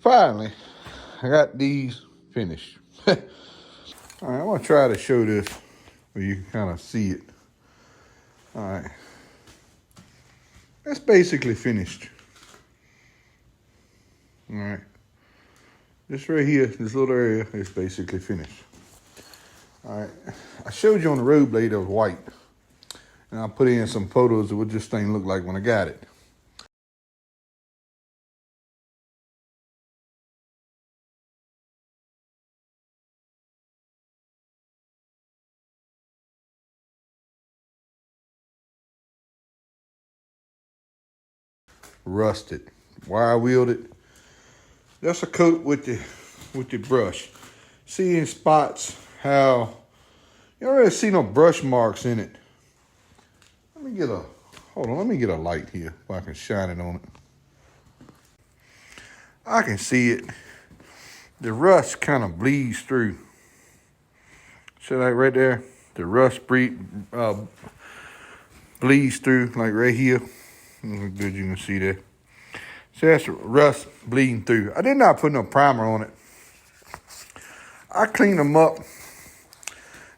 Finally, I got these finished. All right, I'm gonna try to show this where you can kind of see it. All right, that's basically finished. All right, this right here, this little area is basically finished. All right, I showed you on the road blade that was white, and I put in some photos of what this thing looked like when I got it. Rusted, wire wheeled it. That's a coat with the brush. See in spots how you don't really see no brush marks in it. Let me get a light here so I can shine it on it. I can see it. The rust kind of bleeds through. See that right there? The rust bleeds through, like right here. Good, you can see that. See, that's rust bleeding through. I did not put no primer on it. I cleaned them up.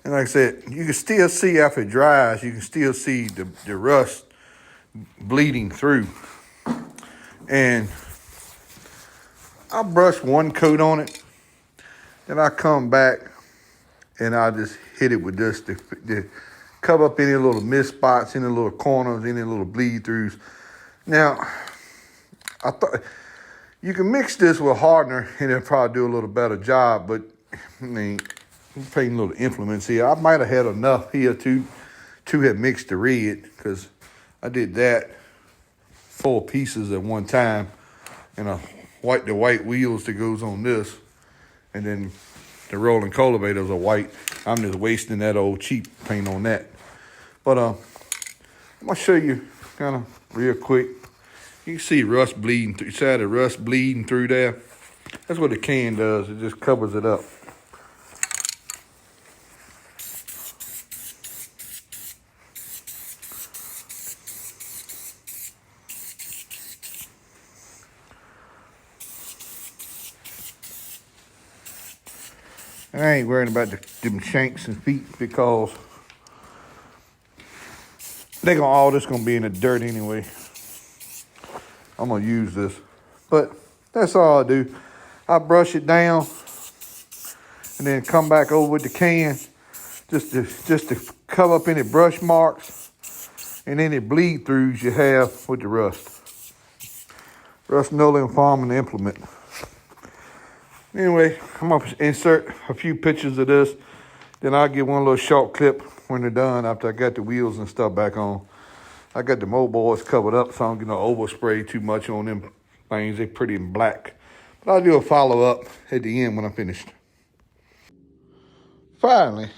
And like I said, you can still see after it dries, you can still see the rust bleeding through. And I brush one coat on it, then I come back and I just hit it with this to cover up any little mist spots, any little corners, any little bleed throughs. Now, I thought you can mix this with hardener and it'll probably do a little better job, but I mean, I'm painting little implements here. I might have had enough here to have mixed the red, because I did that 4 pieces at one time, and the white wheels that goes on this, and then the rolling cultivators are white. I'm just wasting that old cheap paint on that. But I'm gonna show you kind of real quick. You can see rust bleeding through. See the rust bleeding through there? That's what the can does. It just covers it up. I ain't worrying about them shanks and feet, because all this gonna be in the dirt anyway. I'm gonna use this, but that's all I do. I brush it down and then come back over with the can just to cover up any brush marks and any bleed throughs you have with the rust. Rust-Oleum Farming Implement. Anyway, I'm gonna insert a few pictures of this. Then I'll get one little short clip when they're done, after I got the wheels and stuff back on. I got the mold boards covered up, so I don't get no overspray too much on them things. They're pretty and black. But I'll do a follow-up at the end when I'm finished. Finally,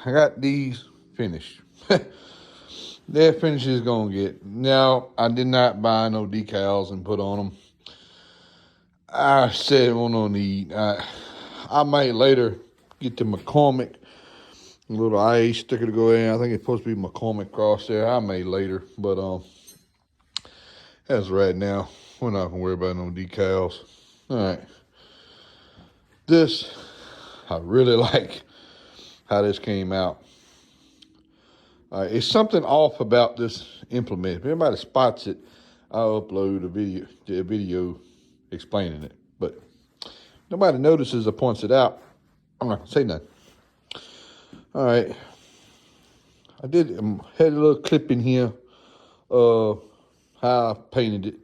I got these finished. They're finished as gonna get. Now, I did not buy no decals and put on them. I said, well, no need. I might later get the McCormick, a little IA sticker to go in. I think it's supposed to be McCormick cross there. I may later, but as right now, we're not gonna worry about no decals. All right. This, I really like how this came out. It's something off about this implement. If anybody spots it, I'll upload a video explaining it. But nobody notices or points it out, I'm not gonna say nothing. All right, I had a little clip in here of how I painted it.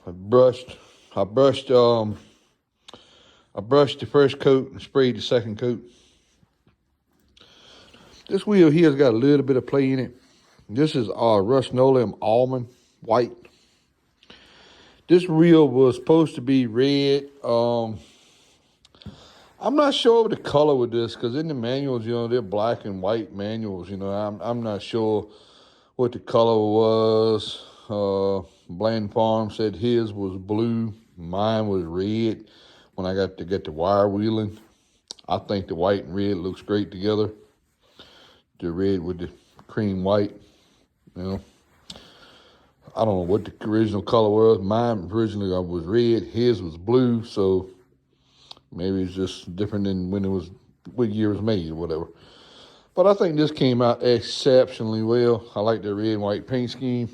I brushed the first coat and sprayed the second coat. This wheel here has got a little bit of play in it. This is Rust-Oleum Almond White. This wheel was supposed to be red. I'm not sure of the color with this, because in the manuals, they're black and white manuals. I'm not sure what the color was. Bland Farm said his was blue. Mine was red when I got to get the wire wheeling. I think the white and red looks great together. The red with the cream white, I don't know what the original color was. Mine originally was red. His was blue. So maybe it's just different than when it was, what year it was made or whatever. But I think this came out exceptionally well. I like the red and white paint scheme.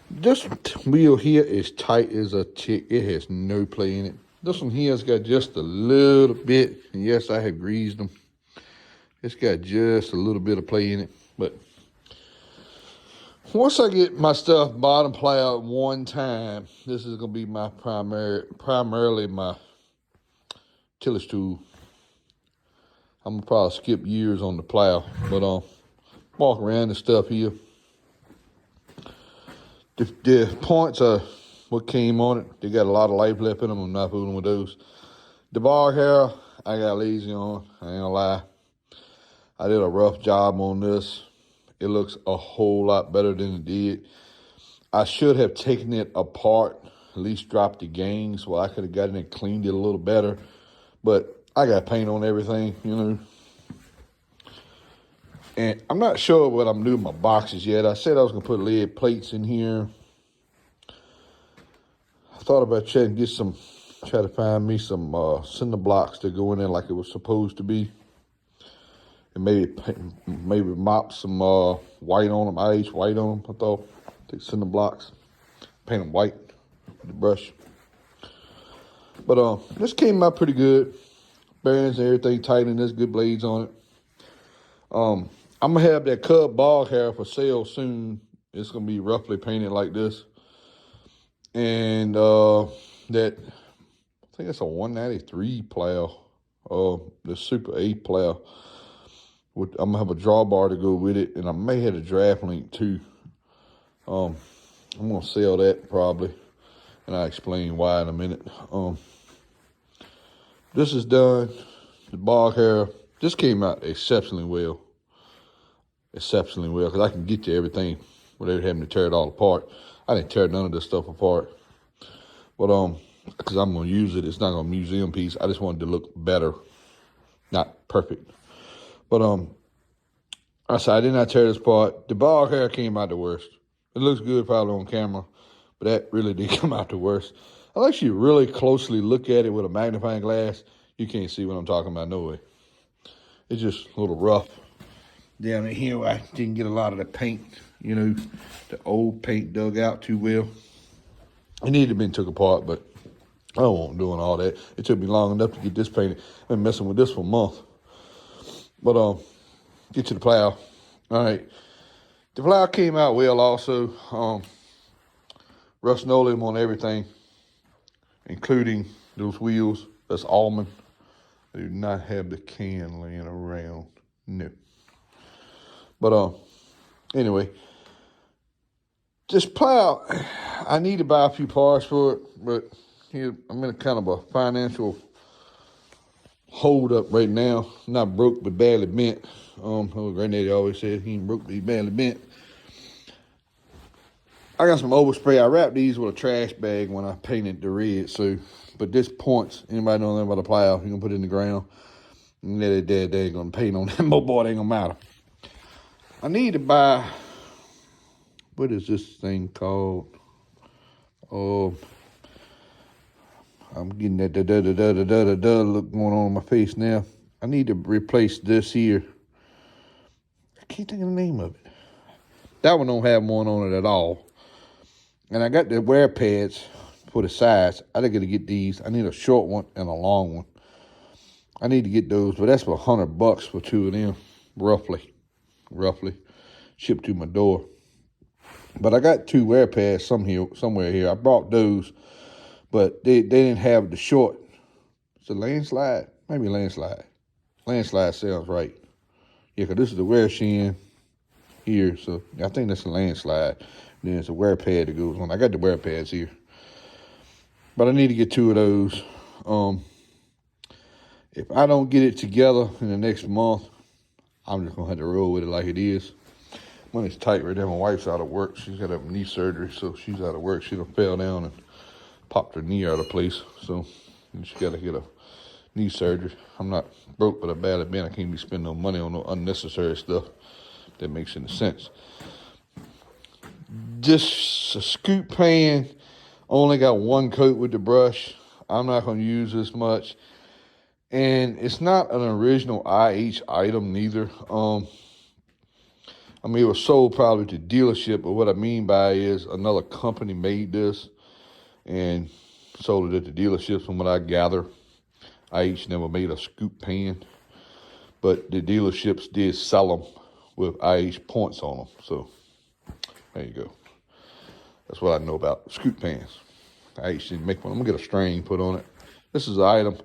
This wheel here is tight as a tick. It has no play in it. This one here has got just a little bit. And yes, I have greased them. It's got just a little bit of play in it. But once I get my stuff bottom plowed one time, this is going to be my primarily my tillage tool. I'm going to probably skip years on the plow. But walk around and stuff here. The points are what came on it. They got a lot of life left in them. I'm not fooling with those. The bar hair, I got lazy on. I ain't gonna lie. I did a rough job on this. It looks a whole lot better than it did. I should have taken it apart, at least dropped the gangs. Well, I could have gotten it and cleaned it a little better. But I got paint on everything, you know. And I'm not sure what I'm doing with my boxes yet. I said I was going to put lead plates in here. I thought about trying to try to find me some cinder blocks to go in there like it was supposed to be. And maybe mop some white on them, IH white on them. I thought, take cinder blocks, paint them white with the brush. But this came out pretty good. Bearings and everything tight, and there's good blades on it. I'm going to have that Cub bog hair for sale soon. It's going to be roughly painted like this. And I think it's a 193 plow. The Super 8 plow. I'm going to have a drawbar to go with it, and I may have a draft link too. I'm going to sell that probably, and I'll explain why in a minute. This is done. The bog hair. This came out exceptionally well. Exceptionally well, because I can get to everything without having to tear it all apart. I didn't tear none of this stuff apart. But because I'm gonna use it, it's not a museum piece. I just wanted to look better, not perfect. But I said I did not tear this apart. The bald hair came out the worst. It looks good probably on camera, but that really did come out the worst. Unless you really closely look at it with a magnifying glass, you can't see what I'm talking about, no way. It's just a little rough. Down in here, I didn't get a lot of the paint, you know, the old paint dug out too well. It needed to be took apart, but I wasn't doing all that. It took me long enough to get this painted. I've been messing with this for a month. But get to the plow. All right. The plow came out well also. Rust Nolim on everything, including those wheels. That's almond. They do not have the can laying around. No. But anyway, this plow, I need to buy a few parts for it, but here I'm in a kind of a financial hold up right now. Not broke, but badly bent. Granddaddy always said he ain't broke, but he badly bent. I got some overspray. I wrapped these with a trash bag when I painted the red. So, but this points, anybody know anything about a plow, you can put it in the ground. And they ain't gonna paint on that mobile, it ain't gonna matter. I need to buy, what is this thing called? I'm getting that look going on my face now. I need to replace this here. I can't think of the name of it. That one don't have one on it at all. And I got the wear pads for the sides. I gotta get these. I need a short one and a long one. I need to get those, but that's for $100 for two of them, roughly, shipped to my door. But I got two wear pads somewhere here. I brought those, but they didn't have the short. It's a landslide, maybe landslide. Landslide sounds right. Yeah, because this is the wear shin here, so I think that's a landslide. Then it's a wear pad that goes on. I got the wear pads here, but I need to get two of those. If I don't get it together in the next month, I'm just gonna have to roll with it like it is. Money's tight right there. My wife's out of work. She's got a knee surgery, so she's out of work. She done fell down and popped her knee out of place, so she got to get a knee surgery. I'm not broke, but I'm badly bent. I can't be spending no money on no unnecessary stuff. If that makes any sense. Just a scoop pan. Only got one coat with the brush. I'm not going to use this much. And it's not an original IH item neither. I mean, it was sold probably to dealership, but what I mean by it is another company made this and sold it at the dealerships. From what I gather, IH never made a scoop pan, but the dealerships did sell them with IH points on them. So there you go. That's what I know about scoop pans. IH didn't make one. I'm gonna get a string put on it. This is an item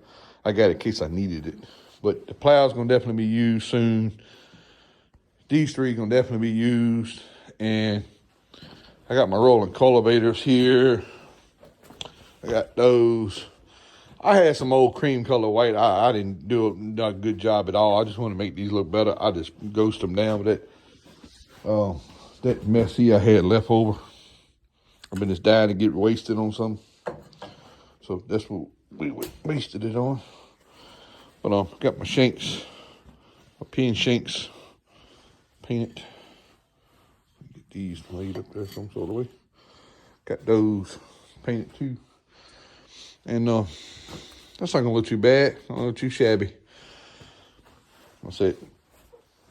I got in case I needed it. But the plow's gonna definitely be used soon. These three gonna definitely be used. And I got my rolling cultivators here. I got those. I had some old cream color white. I didn't do a good job at all. I just want to make these look better. I just ghosted them down with that mess here I had left over. I've been just dying to get wasted on something. So that's what we wasted it on. But got my shanks, my pin shanks painted. Get these laid up there some sort of way. Got those painted too. And that's not gonna look too bad, not look too shabby. That's it.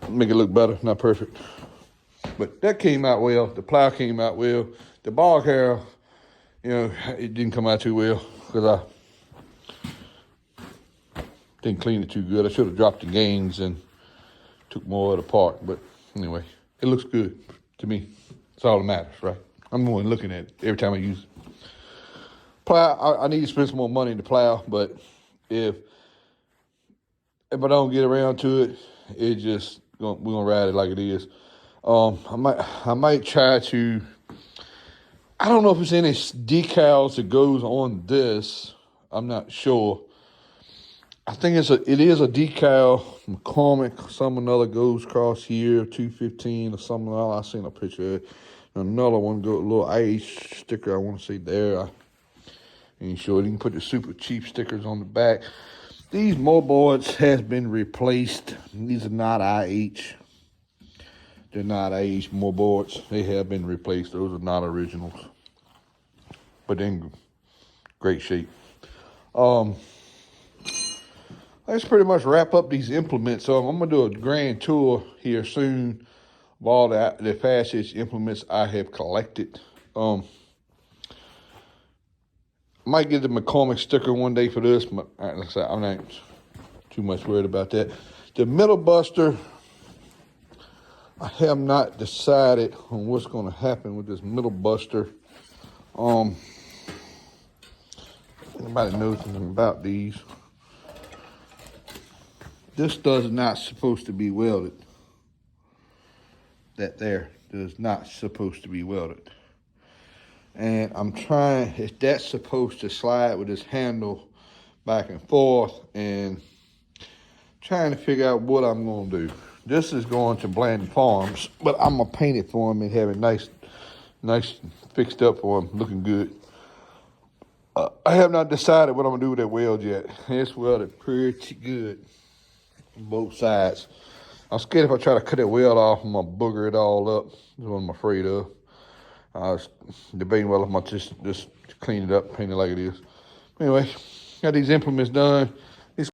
Make it look better, not perfect. But that came out well. The plow came out well. The bog harrow, it didn't come out too well because I didn't clean it too good. I should have dropped the gains and took more of it apart. But anyway, it looks good to me. That's all that matters, right? I'm the one looking at it every time I use it. Plow, I need to spend some more money to plow, but if I don't get around to it, we're gonna ride it like it is. I might try to. I don't know if there's any decals that goes on this. I'm not sure. I think it is a decal. McCormick, another goes across here, 215 or something. I seen a picture of it. Another one a little IH sticker. I want to say there. I ain't sure. You can put the super cheap stickers on the back. These moldboards has been replaced. These are not IH. They're not IH moldboards. They have been replaced. Those are not originals. But in great shape. Let's pretty much wrap up these implements. So I'm going to do a grand tour here soon of all the fast hitch implements I have collected. Might get the McCormick sticker one day for this, but like I said, I'm not too much worried about that. The middle buster, I have not decided on what's going to happen with this middle buster. Anybody knows anything about these? This does not supposed to be welded. That there is not supposed to be welded. And I'm trying, if that's supposed to slide with this handle back and forth, and trying to figure out what I'm going to do. This is going to Bland Farms, but I'm going to paint it for him and have it nice fixed up for him, looking good. I have not decided what I'm going to do with that weld yet. It's welded pretty good on both sides. I'm scared if I try to cut that weld off, I'm going to booger it all up. That's what I'm afraid of. I was debating whether I might just clean it up, paint it like it is. Anyway, got these implements done.